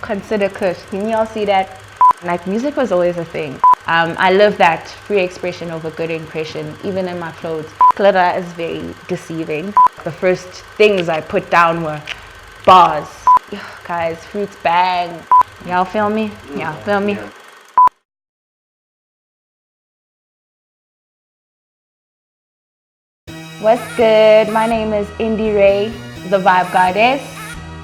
Consider kush. Can y'all see that? Like, music was always a thing. I love that free expression over good impression, even in my clothes. Glitter is very deceiving. The first things I put down were bars. Guys, fruits bang. Y'all feel me? Y'all feel me? What's good? My name is Iindirhe, the vibe goddess,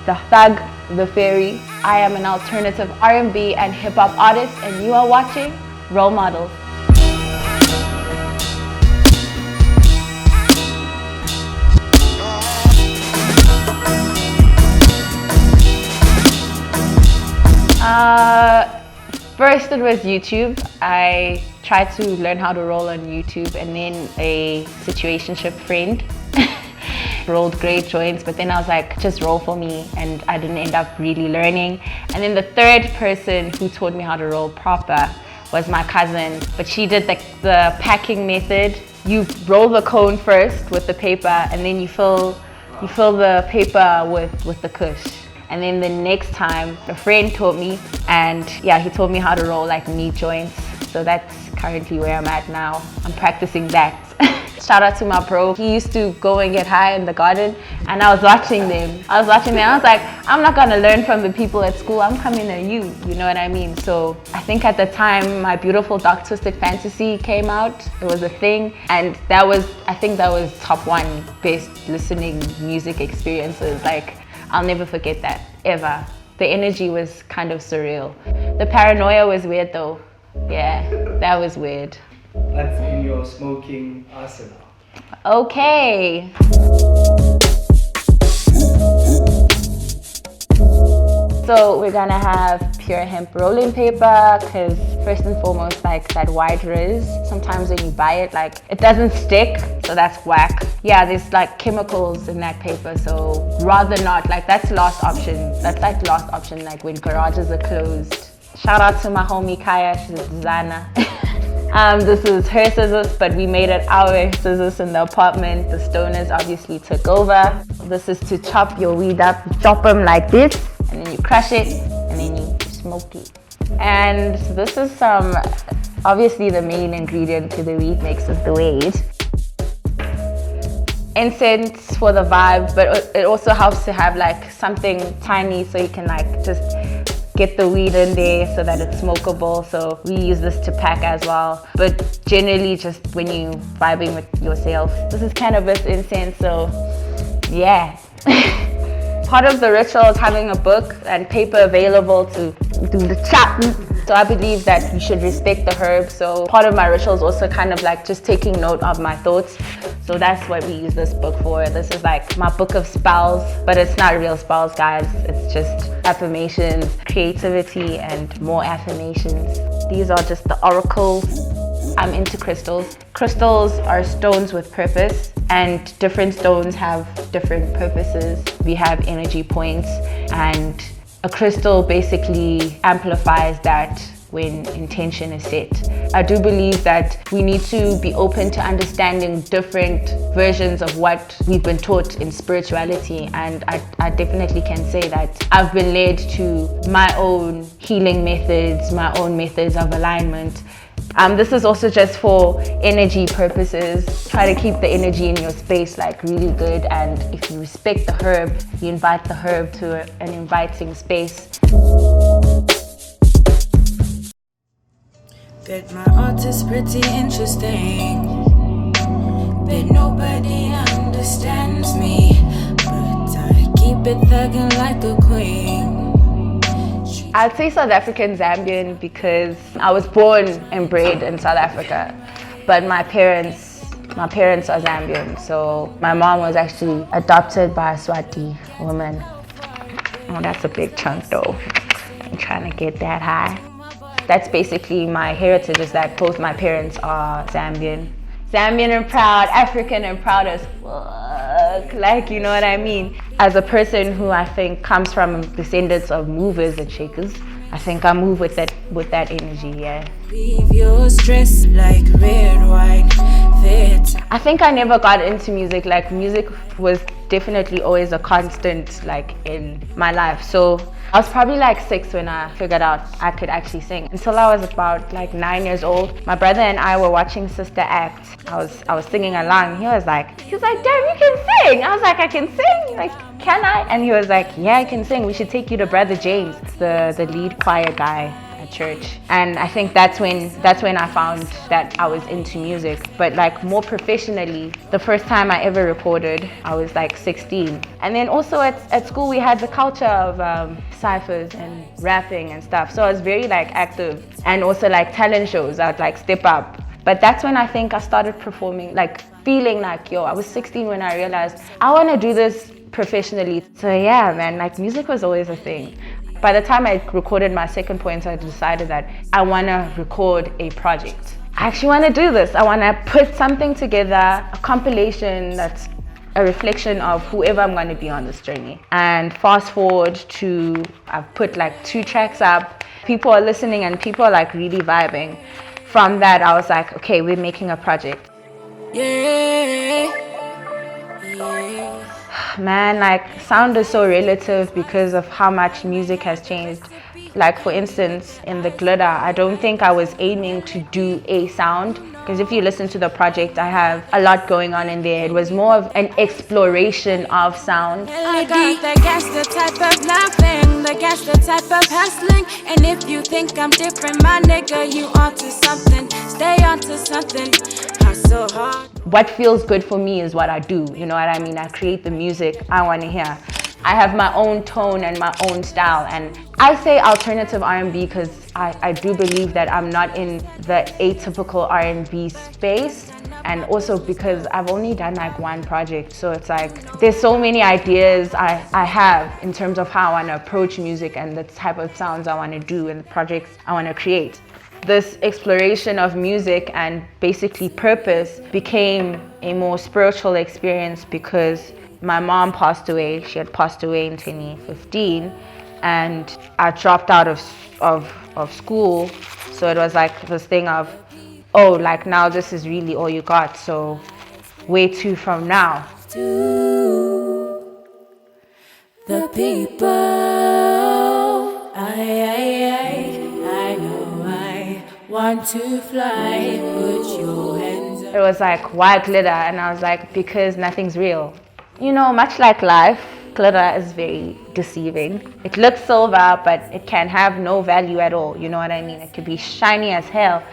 the thug, the fairy. I am an alternative R&B and hip-hop artist, and you are watching Role Models. First it was YouTube. I tried to learn how to roll on YouTube, and then a situationship friend rolled great joints, but then I was like, just roll for me, and I didn't end up really learning. And then the third person who taught me how to roll proper was my cousin, but she did the packing method. You roll the cone first with the paper, and then you fill the paper with the kush. And then the next time, a friend taught me, and yeah, he taught me how to roll like meat joints. So that's currently where I'm at now. I'm practicing that. Shout out to my bro. He used to go and get high in the garden, and I was watching them. I was like, I'm not gonna learn from the people at school. I'm coming to you know what I mean? So I think at the time, My Beautiful Dark Twisted Fantasy came out. It was a thing, and I think that was top 1 best listening music experiences. Like, I'll never forget that, ever. The energy was kind of surreal. The paranoia was weird though. Yeah, that was weird. That's in your smoking arsenal. Okay. So we're gonna have pure hemp rolling paper, because first and foremost, like that white riz, sometimes when you buy it, like it doesn't stick, so that's whack. Yeah, there's like chemicals in that paper, so rather not, like that's last option. That's like last option, like when garages are closed. Shout out to my homie Kaya, she's a designer. This is her scissors, but we made it our scissors in the apartment. The stoners obviously took over. This is to chop your weed up. You chop them like this, and then you crush it, and then you smoke it. And this is obviously the main ingredient to the weed mix is the weed. Incense for the vibe, but it also helps to have like something tiny so you can like just get the weed in there so that it's smokable. So we use this to pack as well, but generally just when you vibing with yourself. This is cannabis incense, so yeah. Part of the ritual is having a book and paper available to do the chopping. So I believe that you should respect the herbs. So part of my ritual is also kind of like just taking note of my thoughts. So that's what we use this book for. This is like my book of spells, but it's not real spells, guys. It's just affirmations, creativity, and more affirmations. These are just the oracles. I'm into crystals. Crystals are stones with purpose, and different stones have different purposes. We have energy points, and a crystal basically amplifies that when intention is set. I do believe that we need to be open to understanding different versions of what we've been taught in spirituality, and I definitely can say that I've been led to my own healing methods, my own methods of alignment. This is also just for energy purposes. Try to keep the energy in your space like really good, and if you respect the herb, you invite the herb to an inviting space. Bet my art is pretty interesting, but nobody understands me, but I keep it thugging like a queen. I'd say South African Zambian because I was born and bred in South Africa, but my parents are Zambian. So my mom was actually adopted by a Swati woman. Oh, that's a big chunk though. I'm trying to get that high. That's basically my heritage, is that both my parents are Zambian. Zambian and proud, African and proud as fuck, like, you know what I mean? As a person who I think comes from descendants of movers and shakers, I think I move with that energy, yeah. Leave your stress like red wine. I think I never got into music. Like, music was definitely always a constant like in my life. So I was probably like 6 when I figured out I could actually sing. Until I was about like 9 years old, my brother and I were watching Sister act. I was singing along. He was like, damn, you can sing. I was like, I can sing? Like, can I? And he was like, yeah, I can sing. We should take you to Brother James, the lead choir guy at church. And I think that's when I found that I was into music, but like more professionally. The first time I ever recorded, I was like 16. And then also at school we had the culture of cyphers and rapping and stuff, so I was very like active, and also like talent shows. I'd like step up. But that's when I think I started performing, like feeling like, yo, I was 16 when I realized I want to do this professionally. So yeah, man, like music was always a thing. By the time I recorded my second poem, I decided that I want to record a project. I actually want to do this. I want to put something together, a compilation that's a reflection of whoever I'm going to be on this journey. And fast forward to, I've put like 2 tracks up. People are listening and people are like really vibing. From that, I was like, okay, we're making a project. Man, like sound is so relative because of how much music has changed. Like for instance, in the glitter, I don't think I was aiming to do a sound, because if you listen to the project, I have a lot going on in there. It was more of an exploration of sound. I got the gangster type of laughing, the gangster type of hustling. And if you think I'm different, my nigga, you onto something. Stay onto something. Hustle hard. What feels good for me is what I do, you know what I mean? I create the music I want to hear. I have my own tone and my own style, and I say alternative R&B because I do believe that I'm not in the atypical R&B space, and also because I've only done like one project, so it's like there's so many ideas I have in terms of how I want to approach music and the type of sounds I want to do and the projects I want to create. This exploration of music and basically purpose became a more spiritual experience because my mom passed away. She had passed away in 2015, and I dropped out of school. So it was like this thing of, oh, like now this is really all you got. So where to from now? To the people, I know I want to fly. Put your hands up. It was like, why glitter? And I was like, because nothing's real. You know, much like life, glitter is very deceiving. It looks silver, but it can have no value at all. You know what I mean? It could be shiny as hell.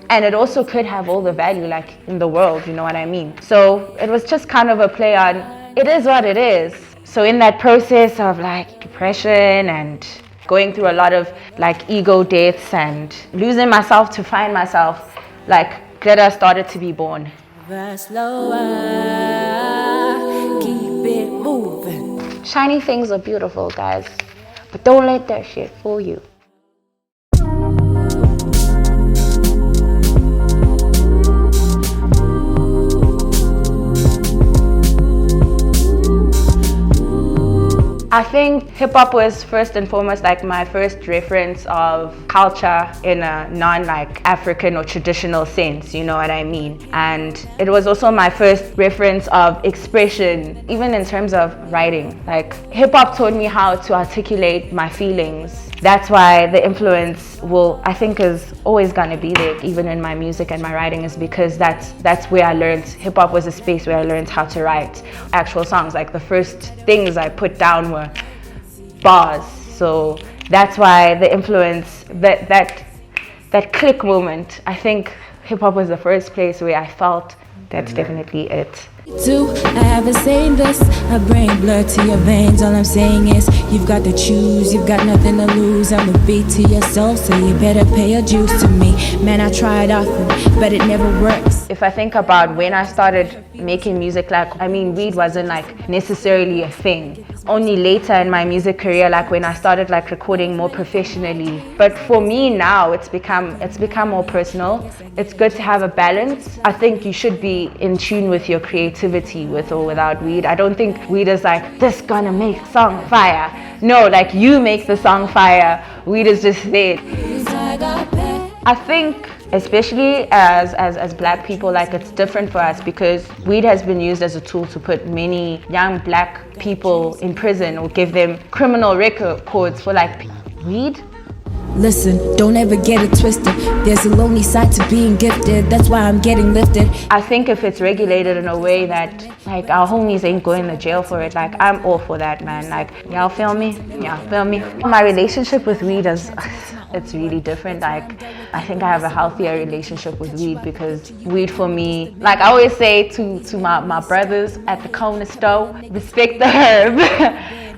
And it also could have all the value like in the world, you know what I mean? So it was just kind of a play on, it is what it is. So in that process of like depression and going through a lot of like ego deaths and losing myself to find myself, like glitter started to be born. Shiny things are beautiful, guys, but don't let that shit fool you. I think hip-hop was first and foremost like my first reference of culture in a non-like African or traditional sense, you know what I mean? And it was also my first reference of expression, even in terms of writing. Like hip-hop taught me how to articulate my feelings. That's why the influence I think is always gonna be there, even in my music and my writing, is because that's where I learned. Hip-hop was a space where I learned how to write actual songs. Like the first things I put down were bars. So that's why the influence, that click moment, I think hip-hop was the first place where I felt that's definitely it. I haven't seen this. I bring blood to your veins. All I'm saying is you've got to choose. You've got nothing to lose. I'm a beat to your soul, so you better pay your dues to me. Man, I tried often, but it never works. If I think about when I started making music, weed wasn't like necessarily a thing. Only later in my music career, like when I started like recording more professionally. But for me now, it's become more personal. It's good to have a balance. I think you should be in tune with your creativity with or without weed. I don't think weed is like, this gonna make song fire. No, like you make the song fire. Weed is just there. I think especially as black people, like it's different for us because weed has been used as a tool to put many young black people in prison or give them criminal records for like weed. Listen, don't ever get it twisted. There's a lonely side to being gifted. That's why I'm getting lifted. I think if it's regulated in a way that like our homies ain't going to jail for it, like I'm all for that, man. Like, y'all feel me? Y'all feel me? My relationship with weed is, it's really different. Like, I think I have a healthier relationship with weed because weed for me, like I always say to my brothers at the corner store, respect the herb.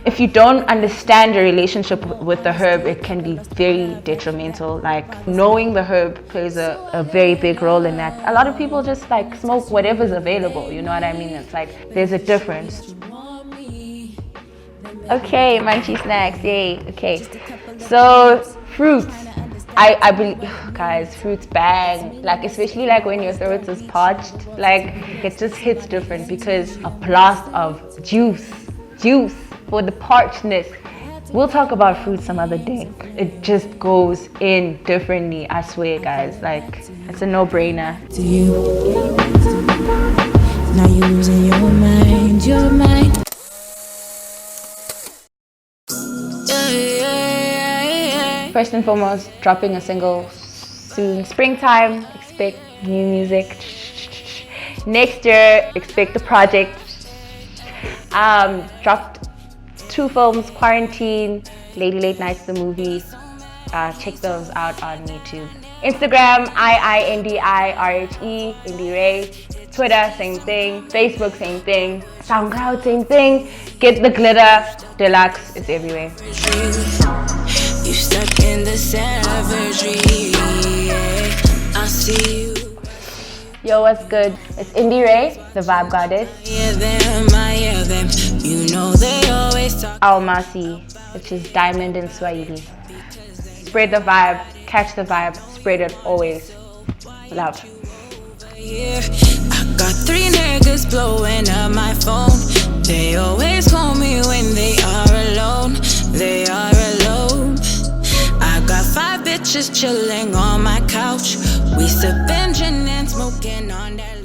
If you don't understand your relationship with the herb, it can be very detrimental. Like knowing the herb plays a very big role in that. A lot of people just like smoke whatever's available, you know what I mean? It's like, there's a difference. Okay, munchy snacks, yay, okay. So, fruits. I believe, guys, fruits bang. Like, especially like when your throat is parched, like it just hits different because a blast of juice for the parchedness. We'll talk about fruit some other day. It just goes in differently, I swear, guys. Like, it's a no-brainer. To you, now you're losing your mind. First and foremost, dropping a single soon. Springtime, expect new music. Next year, expect the project. Dropped 2 films, Quarantine, Lady Late Nights the movie. Check those out on YouTube. Instagram, iindirhe, iindirhe. Twitter, same thing. Facebook, same thing. SoundCloud, same thing. Get the glitter, deluxe, it's everywhere. You stuck in the savagery. I see you. Yo, what's good? It's iindirhe, the vibe goddess. I hear them. You know they always talk. Almasi, which is diamond in Swahili. Spread the vibe, catch the vibe, spread it always. Love. I got 3 niggas blowing up my phone. They always call me when they are alone. They are alone. I got 5 bitches chilling on my couch. We sipping gin and smoking on that.